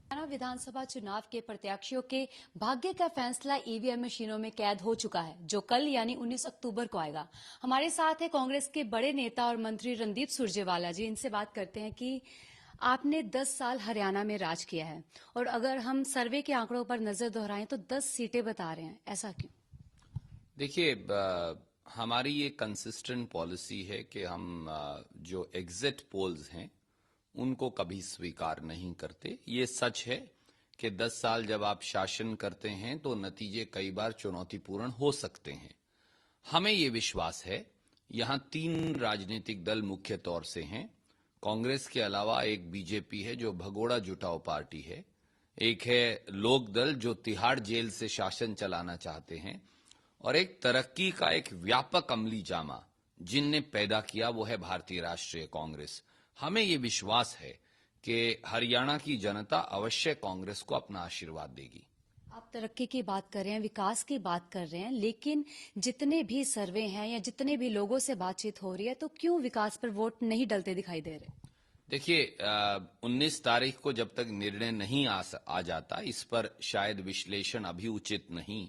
हरियाणा विधानसभा चुनाव के प्रत्याशियों के भाग्य का फैसला ईवीएम मशीनों में कैद हो चुका है, जो कल यानी 19 अक्टूबर को आएगा। हमारे साथ है कांग्रेस के बड़े नेता और मंत्री रणदीप सुरजेवाला जी। इनसे बात करते हैं कि आपने 10 साल हरियाणा में राज किया है और अगर हम सर्वे के आंकड़ों पर नजर दोहराएं तो 10 सीटें बता रहे हैं, ऐसा क्यों? देखिए, हमारी ये कंसिस्टेंट पॉलिसी है कि हम जो एग्जिट पोल्स हैं उनको कभी स्वीकार नहीं करते। ये सच है कि 10 साल जब आप शासन करते हैं तो नतीजे कई बार चुनौतीपूर्ण हो सकते हैं। हमें ये विश्वास है, यहाँ 3 राजनीतिक दल मुख्य तौर से हैं। कांग्रेस के अलावा एक बीजेपी है जो भगोड़ा जुटाओ पार्टी है, एक है लोक दल जो तिहाड़ जेल से शासन चलाना चाहते हैं, और एक तरक्की का एक व्यापक अमली जामा जिनने पैदा किया वो है भारतीय राष्ट्रीय कांग्रेस। हमें ये विश्वास है कि हरियाणा की जनता अवश्य कांग्रेस को अपना आशीर्वाद देगी। आप तरक्की की बात कर रहे हैं, विकास की बात कर रहे हैं, लेकिन जितने भी सर्वे हैं या जितने भी लोगों से बातचीत हो रही है तो क्यों विकास पर वोट नहीं डलते दिखाई दे रहे? देखिए, 19 तारीख को जब तक निर्णय नहीं आ जाता, इस पर शायद विश्लेषण अभी उचित नहीं,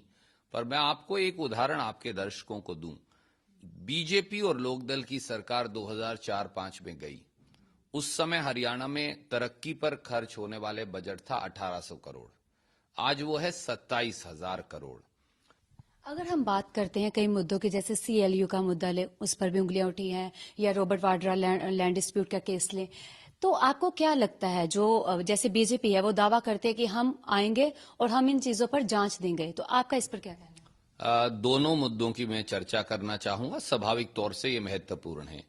पर मैं आपको एक उदाहरण आपके दर्शकों को दूं। बीजेपी और लोकदल की सरकार 2004-05 में गई। उस समय हरियाणा में तरक्की पर खर्च होने वाले बजट था 1800 करोड़, आज वो है 27,000 करोड़। अगर हम बात करते हैं कई मुद्दों की, जैसे सीएलयू का मुद्दा ले, उस पर भी उंगलियां उठी हैं, या रॉबर्ट वाड्रा लैंड डिस्प्यूट का केस ले, तो आपको क्या लगता है, जो जैसे बीजेपी है वो दावा करते हैं कि हम आएंगे और हम इन चीजों पर जांच देंगे, तो आपका इस पर क्या कहना है? दोनों मुद्दों की मैं चर्चा करना चाहूंगा। स्वाभाविक तौर से ये महत्वपूर्ण है।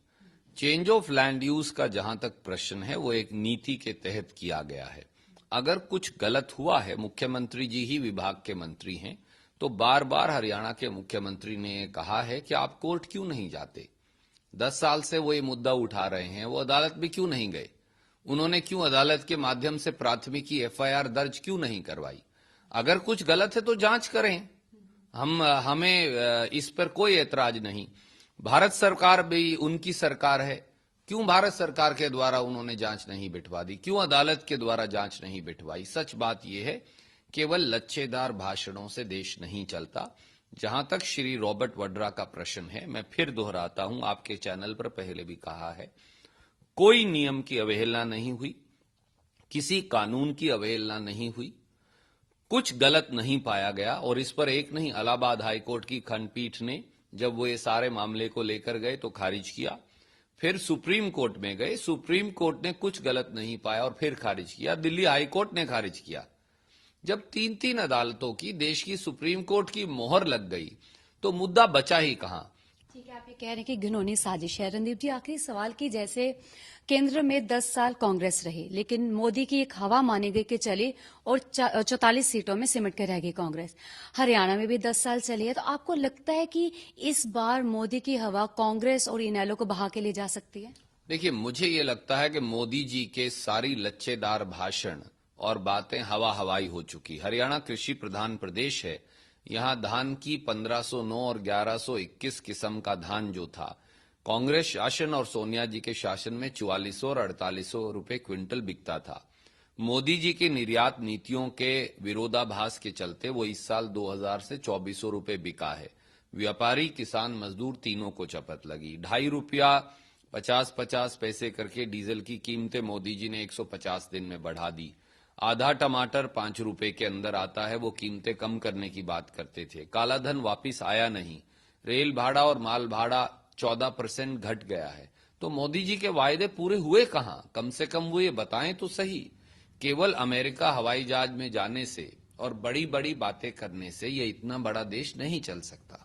चेंज ऑफ लैंड यूज का जहां तक प्रश्न है वो एक नीति के तहत किया गया है। अगर कुछ गलत हुआ है, मुख्यमंत्री जी ही विभाग के मंत्री हैं, तो बार बार हरियाणा के मुख्यमंत्री ने कहा है कि आप कोर्ट क्यों नहीं जाते। 10 साल से वो ये मुद्दा उठा रहे हैं, वो अदालत भी क्यों नहीं गए, उन्होंने क्यों अदालत के माध्यम से प्राथमिकी एफआईआर दर्ज क्यों नहीं करवाई। अगर कुछ गलत है तो जांच करें, हमें इस पर कोई एतराज नहीं। भारत सरकार भी उनकी सरकार है, क्यों भारत सरकार के द्वारा उन्होंने जांच नहीं बिठवा दी, क्यों अदालत के द्वारा जांच नहीं बिठवाई। सच बात यह है, केवल लच्छेदार भाषणों से देश नहीं चलता। जहां तक श्री रॉबर्ट वाड्रा का प्रश्न है, मैं फिर दोहराता हूं, आपके चैनल पर पहले भी कहा है, कोई नियम की अवहेलना नहीं हुई, किसी कानून की अवहेलना नहीं हुई, कुछ गलत नहीं पाया गया। और इस पर एक नहीं, इलाहाबाद हाईकोर्ट की खंडपीठ ने जब वो ये सारे मामले को लेकर गए तो खारिज किया। फिर सुप्रीम कोर्ट में गए, सुप्रीम कोर्ट ने कुछ गलत नहीं पाया और फिर खारिज किया। दिल्ली हाईकोर्ट ने खारिज किया। जब 3-3 अदालतों की, देश की सुप्रीम कोर्ट की मोहर लग गई तो मुद्दा बचा ही कहां। ठीक है, आप ये कह रहे हैं कि घिनौनी साजिश है। रणदीप जी, आखिरी सवाल की, जैसे केंद्र में 10 साल कांग्रेस रही, लेकिन मोदी की एक हवा मानी गई कि चली और 44 सीटों में सिमट कर रह गई कांग्रेस। हरियाणा में भी 10 साल चली है, तो आपको लगता है कि इस बार मोदी की हवा कांग्रेस और इनेलो को बहा के ले जा सकती है? देखिए, मुझे ये लगता है कि मोदी जी के सारी लच्छेदार भाषण और बातें हवा हवाई हो चुकी। हरियाणा कृषि प्रधान प्रदेश है, यहां धान की 1509 और 1121 किस्म का धान जो था, कांग्रेस शासन और सोनिया जी के शासन में 4400 और 4800 रुपए क्विंटल बिकता था। मोदी जी की निर्यात नीतियों के विरोधाभास के चलते वो इस साल 2000 से 2400 रुपए बिका है। व्यापारी, किसान, मजदूर तीनों को चपत लगी। 2.5 रुपया 50-50 पैसे करके डीजल की कीमतें मोदी जी ने 150 दिन में बढ़ा दी। आधा टमाटर 5 रुपए के अंदर आता है, वो कीमतें कम करने की बात करते थे। काला धन वापिस आया नहीं। रेल भाड़ा और माल भाड़ा 14% घट गया है। तो मोदी जी के वायदे पूरे हुए कहां? कम से कम वो ये बताएं तो सही। केवल अमेरिका हवाई जहाज में जाने से और बड़ी बड़ी बातें करने से ये इतना बड़ा देश नहीं चल सकता।